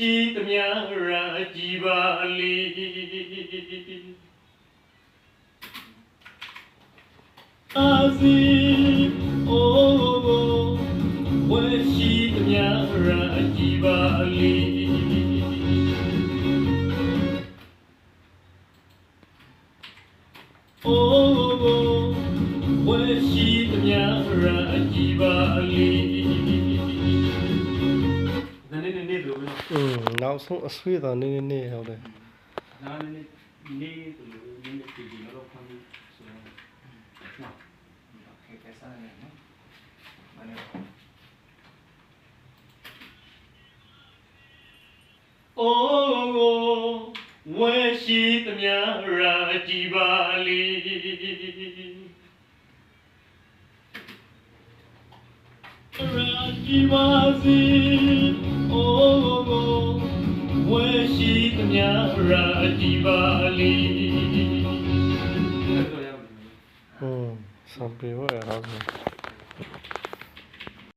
ရှိသမျှရာကြည်ပါလေအာစီအိုဝဲရှိသမျှရာကြည်ပါလေအိုဝဲရှိသမျှရာကြည်ပါလေနောက်ဆုံးအဆွေးတာနည်းနည်းဟုတ်တယ်နားနေနေတူနေတူဒီတော့ဖမ်းဆိုတော့နော်ခေကစားနေနော်မနေ့အိုးဝဲရှိသမျှရာကြည်ပါလေရာကြည်ပါစေအိုးဝဲရှိသမျှရာကြည်ပါလေစံပြေဝဲရအောင်